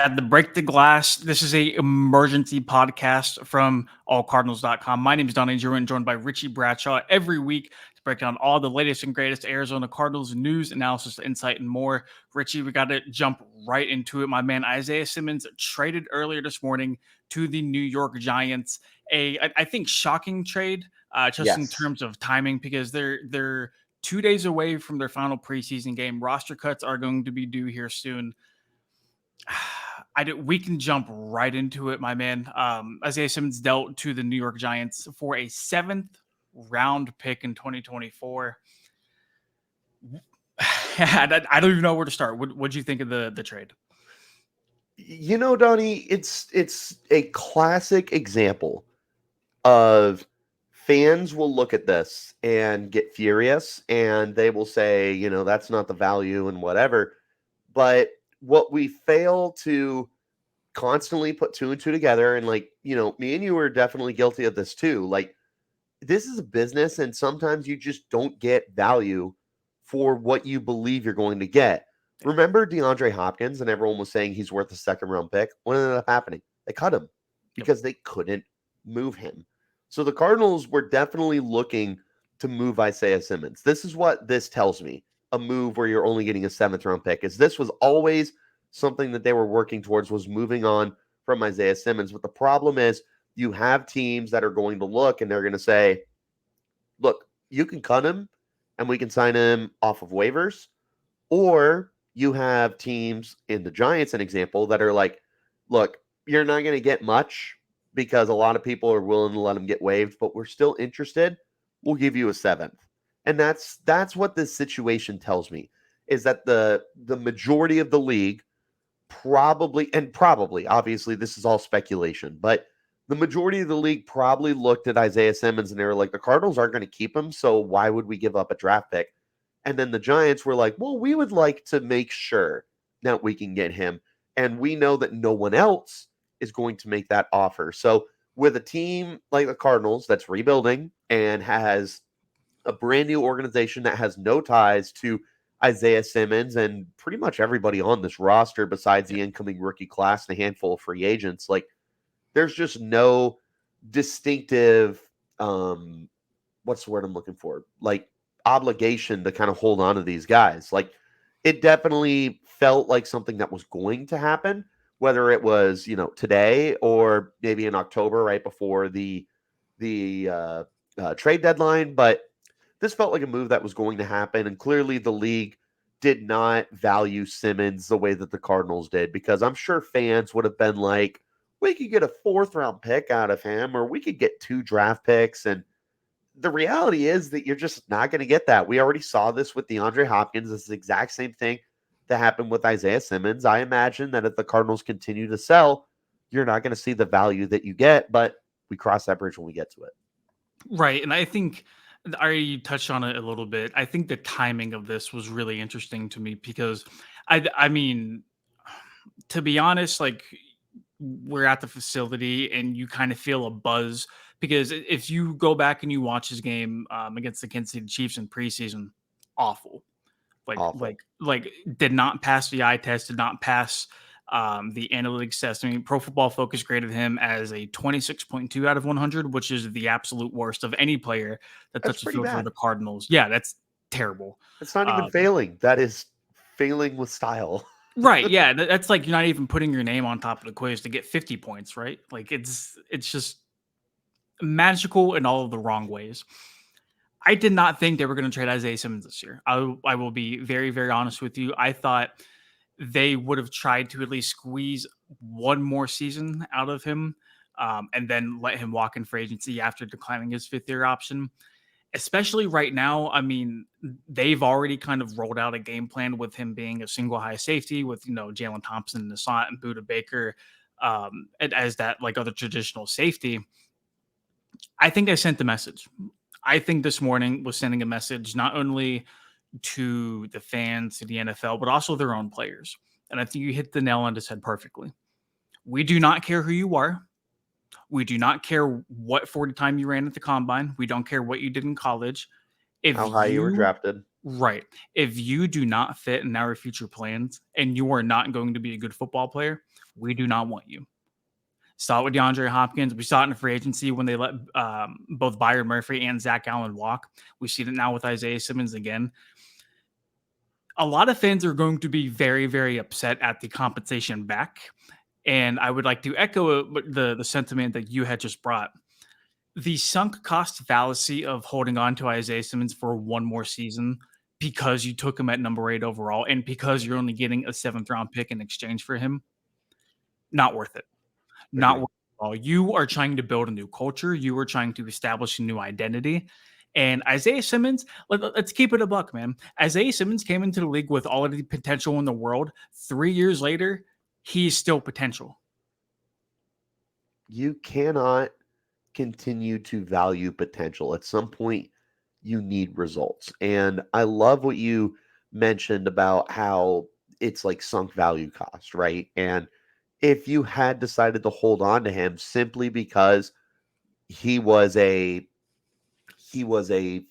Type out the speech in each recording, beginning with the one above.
The Break the Glass. This is a emergency podcast from allcardinals.com. My name is Donnie, Druin, joined by Richie, Bradshaw every week to break down all the latest and greatest Arizona Cardinals news, analysis, insight, and more. Richie, we got to jump right into it. My man Isaiah Simmons traded earlier this morning to the New York Giants. I think shocking trade, just in Yes. terms of timing, because they're 2 days away from their final preseason game. Roster cuts are going to be due here soon. We can jump right into it, my man. Isaiah Simmons dealt to the New York Giants for a 7th round pick in 2024. I don't even know where to start. What'd you think of the trade? You know, Donnie, it's a classic example of fans will look at this and get furious and they will say, that's not the value and whatever. But what we fail to constantly put two and two together, and me and you are definitely guilty of this too. Like, this is a business, and sometimes you just don't get value for what you believe you're going to get. Remember DeAndre Hopkins, and everyone was saying he's worth a second round pick? What ended up happening? They cut him because they couldn't move him. So the Cardinals were definitely looking to move Isaiah Simmons. This is what this tells me. A move where you're only getting a 7th round pick is this was always something that they were working towards, was moving on from Isaiah Simmons. But the problem is you have teams that are going to look and they're going to say, look, you can cut him and we can sign him off of waivers. Or you have teams, in the Giants, an example, that are like, look, you're not going to get much because a lot of people are willing to let him get waived, but we're still interested. We'll give you a 7th. And that's what this situation tells me, is that the majority of the league probably, obviously this is all speculation, but the majority of the league probably looked at Isaiah Simmons and they were like, the Cardinals aren't going to keep him, so why would we give up a draft pick? And then the Giants were like, well, we would like to make sure that we can get him. And we know that no one else is going to make that offer. So with a team like the Cardinals that's rebuilding and has a brand new organization that has no ties to Isaiah Simmons and pretty much everybody on this roster besides the incoming rookie class and a handful of free agents, like, there's just no distinctive what's the word I'm looking for? Like, obligation to kind of hold on to these guys. Like, it definitely felt like something that was going to happen, whether it was, today or maybe in October, right before the trade deadline. But this felt like a move that was going to happen. And clearly the league did not value Simmons the way that the Cardinals did, because I'm sure fans would have been like, we could get a 4th round pick out of him, or we could get 2 draft picks. And the reality is that you're just not going to get that. We already saw this with DeAndre Hopkins. This is the exact same thing that happened with Isaiah Simmons. I imagine that if the Cardinals continue to sell, you're not going to see the value that you get, but we cross that bridge when we get to it. Right. And I think I already touched on it a little bit. I think the timing of this was really interesting to me because I mean, to be honest, like, we're at the facility and you kind of feel a buzz because if you go back and you watch his game against the Kansas City Chiefs in preseason, awful. Awful. Like did not pass the eye test, did not pass the analytics test. I mean, Pro Football Focus graded him as a 26.2 out of 100, which is the absolute worst of any player that That's touched the pretty field for bad. the Cardinals. Yeah, that's terrible. It's not even Um, failing. That is failing with style. right? Yeah, that's like you're not even putting your name on top of the quiz to get 50 points, right? Like it's just magical in all of the wrong ways. I did not think they were going to trade Isaiah Simmons this year. I will be very, very honest with you. I thought they would have tried to at least squeeze one more season out of him and then let him walk in free agency after declining his 5th-year option. Especially right now, I mean, they've already kind of rolled out a game plan with him being a single high safety with, Jalen Thompson in the slot and Buda Baker as that like other traditional safety. I think I sent the message. I think this morning was sending a message not only to the fans, to the NFL, but also their own players. And I think you hit the nail on the head perfectly. We do not care who you are. We do not care what 40 time you ran at the combine. We don't care what you did in college. If How high you were you drafted. Right. If you do not fit in our future plans and you are not going to be a good football player, we do not want you. Saw it with DeAndre Hopkins. We saw it in free agency when they let both Byron Murphy and Zach Allen walk. We see it now with Isaiah Simmons again. A lot of fans are going to be very, very upset at the compensation back. And I would like to echo the sentiment that you had just brought. The sunk cost fallacy of holding on to Isaiah Simmons for one more season because you took him at number 8 overall and because you're only getting a 7th round pick in exchange for him, not worth it. Not Agree. worth it at all. You are trying to build a new culture. You are trying to establish a new identity. And Isaiah Simmons, let's keep it a buck, man. Isaiah Simmons came into the league with all of the potential in the world. 3 years later, he's still potential. You cannot continue to value potential. At some point, you need results. And I love what you mentioned about how it's like sunk value cost, right? And if you had decided to hold on to him simply because he was a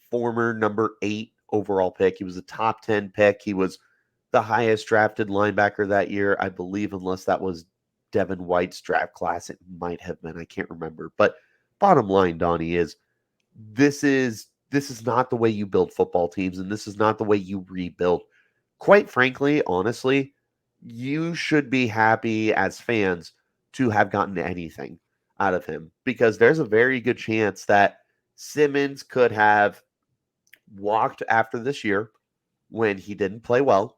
former number 8 overall pick, he was a top 10 pick, he was the highest drafted linebacker that year, I believe, unless that was Devin White's draft class. It might have been. I can't remember. But bottom line, Donnie, is this is not the way you build football teams, and this is not the way you rebuild. Quite frankly, honestly, you should be happy as fans to have gotten anything out of him because there's a very good chance that Simmons could have walked after this year when he didn't play well,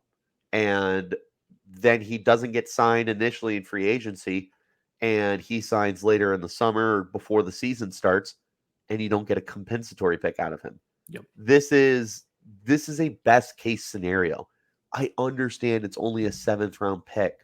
and then he doesn't get signed initially in free agency, and he signs later in the summer or before the season starts, and you don't get a compensatory pick out of him. Yep. This is a best case scenario. I understand it's only a 7th round pick.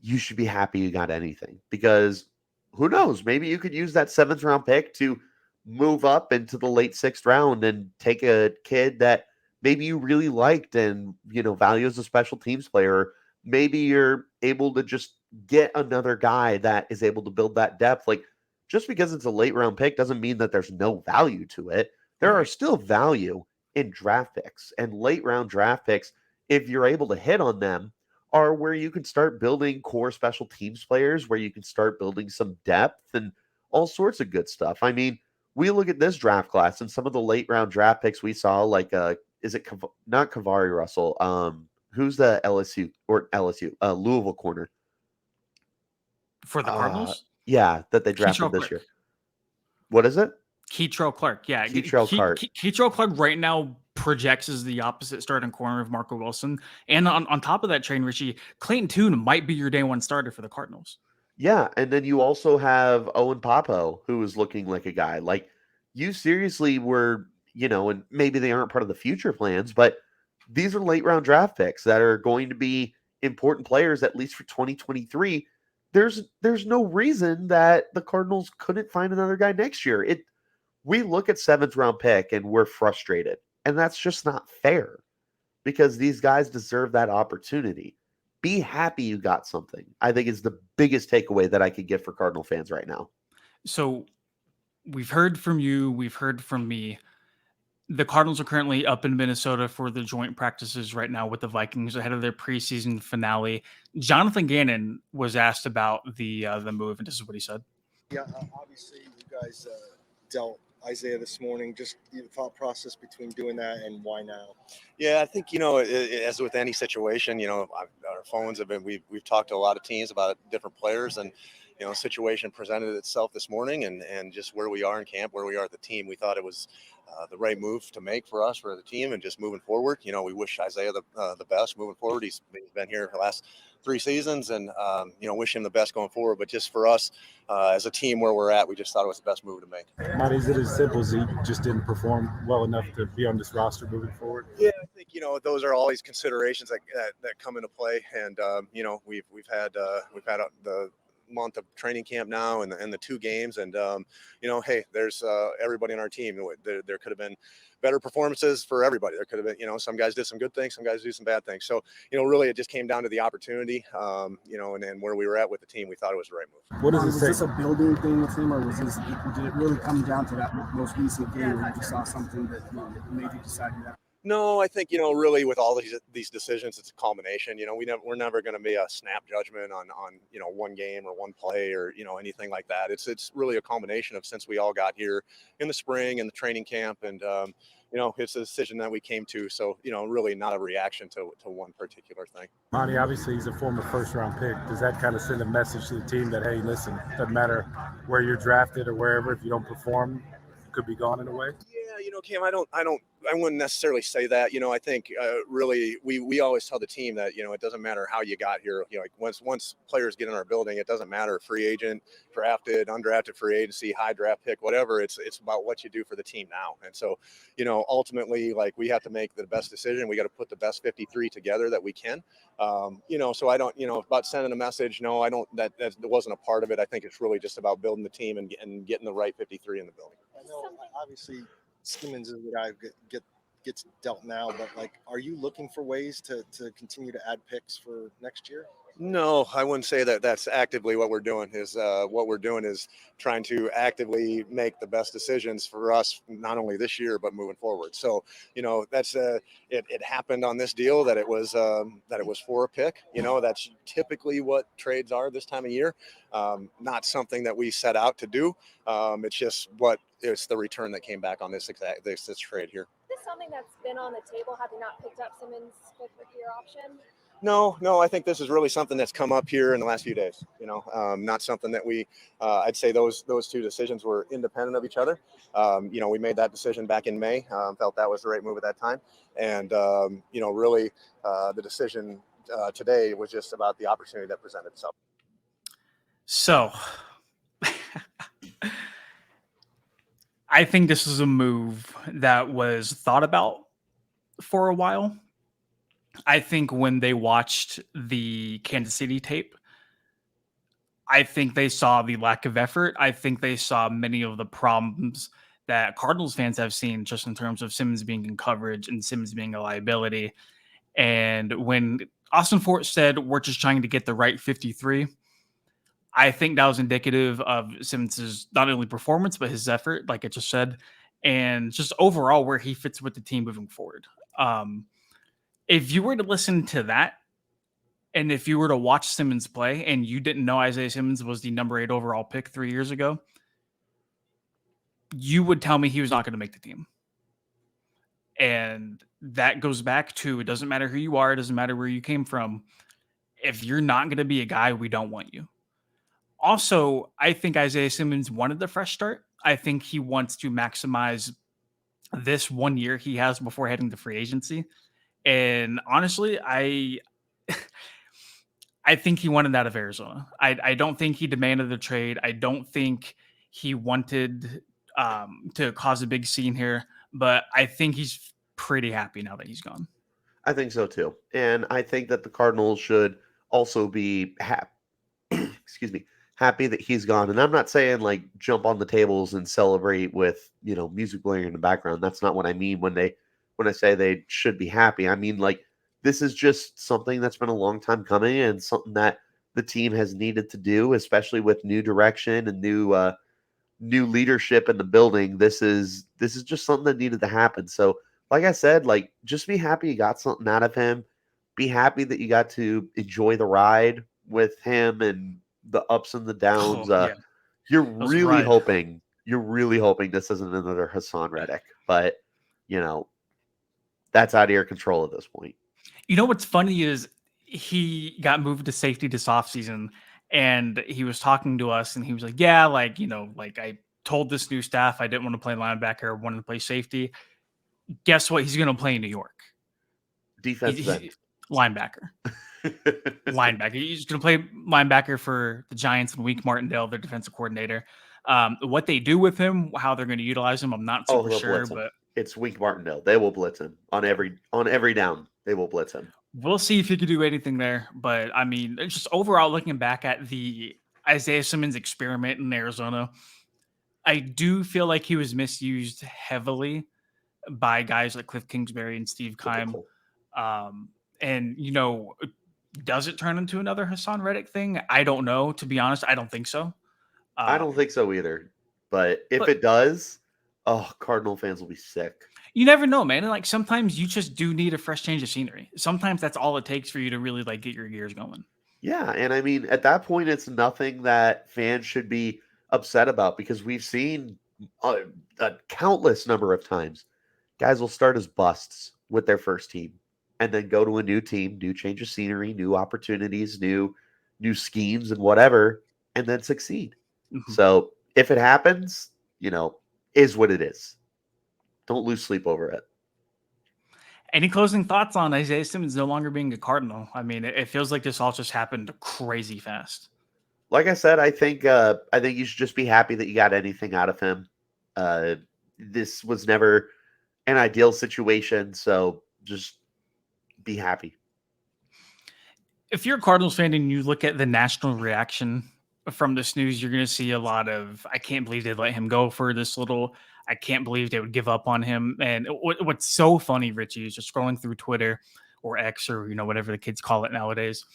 You should be happy you got anything because who knows? Maybe you could use that 7th round pick to move up into the late 6th round and take a kid that maybe you really liked and value as a special teams player. Maybe you're able to just get another guy that is able to build that depth. Like just because it's a late round pick doesn't mean that there's no value to it. There are still value in draft picks and late round draft picks. If you're able to hit on them, are where you can start building core special teams players, where you can start building some depth and all sorts of good stuff. I mean, we look at this draft class and some of the late round draft picks we saw, like is it not Kavari Russell? Who's the Louisville corner For the Cardinals? Yeah, that they drafted this year. What is it? Keitrell Clark. Yeah, Keitrell Clark. Keitrell Clark right now projects as the opposite starting corner of Marco Wilson. And on top of that train, Richie, Clayton Tune might be your day 1 starter for the Cardinals. Yeah, and then you also have Owen Papo, who is looking like a guy. Like, you seriously were, and maybe they aren't part of the future plans, but these are late round draft picks that are going to be important players, at least for 2023. There's no reason that the Cardinals couldn't find another guy next year. We look at 7th round pick and we're frustrated, and that's just not fair because these guys deserve that opportunity. Be happy you got something, I think, is the biggest takeaway that I could get for Cardinal fans right now. So we've heard from you. We've heard from me. The Cardinals are currently up in Minnesota for the joint practices right now with the Vikings ahead of their preseason finale. Jonathan Gannon was asked about the move, and this is what he said. Yeah, obviously you guys dealt Isaiah this morning. Just the thought process between doing that and why now? Yeah, I think as with any situation, our phones have been. We've talked to a lot of teams about different players, and situation presented itself this morning, and just where we are in camp, where we are at the team, we thought it was the right move to make for us, for the team, and just moving forward. We wish Isaiah the best moving forward. He's been here for the last 3 seasons, and wish him the best going forward. But just for us as a team where we're at, we just thought it was the best move to make. Marty, is it as simple as he just didn't perform well enough to be on this roster moving forward? Yeah, I think those are always considerations that come into play, and we've had the month of training camp now and the 2 games, and hey, there's everybody on our team. There could have been better performances for everybody. There could have been some guys did some good things, some guys do some bad things. So really it just came down to the opportunity, and where we were at with the team. We thought it was the right move. What does it say? Was this a building thing with him, or did it really come down to that most recent game where you saw something that made you decide that? No, I think, really with all these decisions, it's a culmination. We're never going to be a snap judgment on one game or one play or anything like that. It's really a culmination of since we all got here in the spring and the training camp, and it's a decision that we came to. So really not a reaction to one particular thing. Monty, obviously he's a former first-round pick. Does that kind of send a message to the team that, hey, listen, doesn't matter where you're drafted or wherever, if you don't perform, you could be gone in a way? Yeah, Cam, I wouldn't necessarily say that. I think really we always tell the team that it doesn't matter how you got here. Like once players get in our building, it doesn't matter free agent, drafted, undrafted free agency, high draft pick, whatever. It's about what you do for the team now. And so ultimately, like, we have to make the best decision. We got to put the best 53 together that we can. So I don't about sending a message. No, I don't. That wasn't a part of it. I think it's really just about building the team and getting the right 53 in the building. I know, obviously, Simmons is what I gets dealt now, but like, are you looking for ways to continue to add picks for next year? No, I wouldn't say that that's actively what we're doing. What we're doing is trying to actively make the best decisions for us, not only this year but moving forward. So that's it happened on this deal that it was for a pick. That's typically what trades are this time of year. Not something that we set out to do. It's just it's the return that came back on this trade here. Is this something that's been on the table? Have you not picked up Simmons with your option? No, I think this is really something that's come up here in the last few days. Not something that I'd say those two decisions were independent of each other. We made that decision back in May. Felt that was the right move at that time, and really the decision today was just about the opportunity that presented itself. So, I think this is a move that was thought about for a while. I think when they watched the Kansas City tape, I think they saw the lack of effort. I think they saw many of the problems that Cardinals fans have seen just in terms of Simmons being in coverage and Simmons being a liability. And when Austin Fort said, we're just trying to get the right 53, I think that was indicative of Simmons' not only performance, but his effort, like I just said, and just overall where he fits with the team moving forward. If you were to listen to that, and if you were to watch Simmons play and you didn't know Isaiah Simmons was the number 8 overall pick 3 years ago, you would tell me he was not going to make the team. And that goes back to, it doesn't matter who you are, it doesn't matter where you came from. If you're not going to be a guy, we don't want you. Also, I think Isaiah Simmons wanted the fresh start. I think he wants to maximize this 1 year he has before heading to free agency. And honestly, I think he wanted out of Arizona. I don't think he demanded the trade. I don't think he wanted to cause a big scene here, but I think he's pretty happy now that he's gone. I think so too. And I think that the Cardinals should also be happy that he's gone. And I'm not saying like jump on the tables and celebrate with, music playing in the background. That's not what I mean when I say they should be happy. I mean, like, this is just something that's been a long time coming and something that the team has needed to do, especially with new direction and new leadership in the building. This is just something that needed to happen. So, like I said, like, just be happy you got something out of him. Be happy that you got to enjoy the ride with him and the ups and the downs. Yeah. You're really hoping this isn't another Hassan Reddick, but that's out of your control at this point. What's funny is he got moved to safety this offseason, and he was talking to us, and he was like, yeah, like I told this new staff I didn't want to play linebacker, I wanted to play safety. Guess what? He's going to play in New York. Defensive end. Linebacker. Linebacker. He's going to play linebacker for the Giants and Wink Martindale, their defensive coordinator. What they do with him, how they're going to utilize him, I'm not super sure, but it's Wink Martindale. They will blitz him on every down. They will blitz him. We'll see if he could do anything there. But I mean, just overall looking back at the Isaiah Simmons experiment in Arizona, I do feel like he was misused heavily by guys like Cliff Kingsbury and Steve Keim. And does it turn into another Hassan Reddick thing? I don't know. To be honest, I don't think so. I don't think so either. But if it does, Cardinal fans will be sick. You never know, man. And like sometimes you just do need a fresh change of scenery. Sometimes that's all it takes for you to really like get your gears going. Yeah, and I mean, at that point, it's nothing that fans should be upset about because we've seen a countless number of times guys will start as busts with their first team and then go to a new team, new change of scenery, new opportunities, new schemes and whatever, and then succeed. Mhm. So if it happens, is what it is. Don't lose sleep over it. Any closing thoughts on Isaiah Simmons no longer being a Cardinal? I mean, it feels like this all just happened crazy fast. Like I said, I think you should just be happy that you got anything out of him. This was never an ideal situation, so just be happy. If you're a Cardinals fan and you look at the national reaction from this news, you're going to see a lot of, I can't believe they let him go for this little, I can't believe they would give up on him. And what's so funny, Richie, is just scrolling through Twitter or X or, whatever the kids call it nowadays,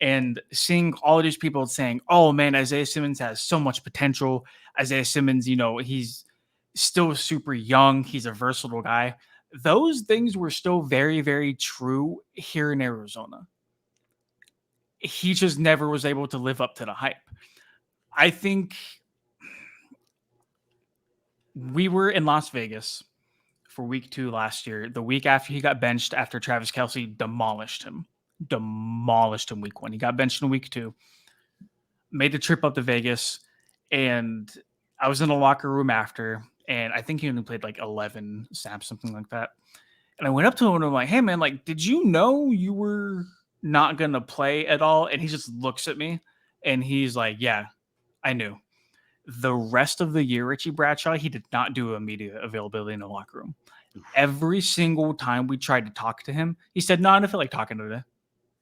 and seeing all of these people saying, oh man, Isaiah Simmons has so much potential. Isaiah Simmons, he's still super young. He's a versatile guy. Those things were still very, very true here in Arizona. He just never was able to live up to the hype. I think we were in Las Vegas for week 2 last year, the week after he got benched after Travis Kelce demolished him week 1. He got benched in week 2, made the trip up to Vegas, and I was in the locker room after, and I think he only played like 11 snaps, something like that. And I went up to him and I'm like, hey man, like, did you know you were not going to play at all? And he just looks at me and he's like, yeah, I knew. The rest of the year, Richie Bradshaw, he did not do immediate availability in the locker room. Every single time we tried to talk to him, he said, no, I don't feel like talking today.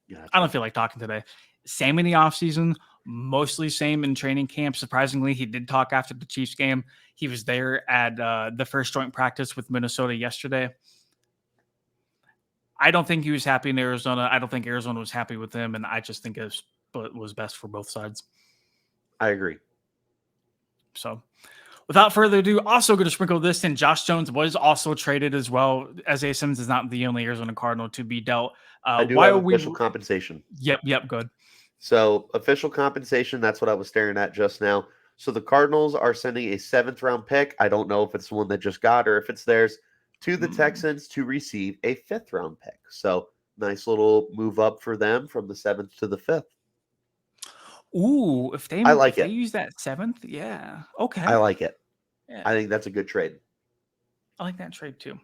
Yeah, I don't feel like talking today. Same in the offseason, mostly same in training camp. Surprisingly, he did talk after the Chiefs game. He was there at the first joint practice with Minnesota yesterday. I don't think he was happy in Arizona. I don't think Arizona was happy with him, and I just think it was best for both sides. I agree. So without further ado, also going to sprinkle this in. Josh Jones was also traded as well. Isaiah Simmons is not the only Arizona Cardinal to be dealt. I do have official compensation. Yep, good. So official compensation, that's what I was staring at just now. So the Cardinals are sending a 7th round pick. I don't know if it's the one that just got or if it's theirs, to the Texans to receive a 5th round pick. So nice little move up for them from the 7th to the 5th. Ooh, if they use that 7th, yeah. Okay. I like it. Yeah. I think that's a good trade. I like that trade too.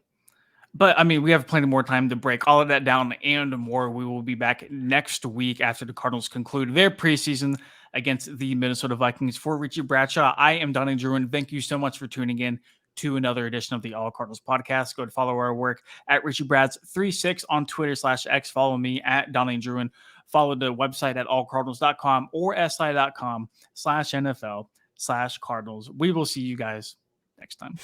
But I mean, we have plenty more time to break all of that down and more. We will be back next week after the Cardinals conclude their preseason against the Minnesota Vikings. For Richie Bradshaw, I am Donnie Druin. Thank you so much for tuning in to another edition of the All Cardinals podcast. Go to follow our work at Richie Brads36 on Twitter/X. Follow me at Donnie Druin. Follow the website at allcardinals.com or si.com/NFL/Cardinals. We will see you guys next time.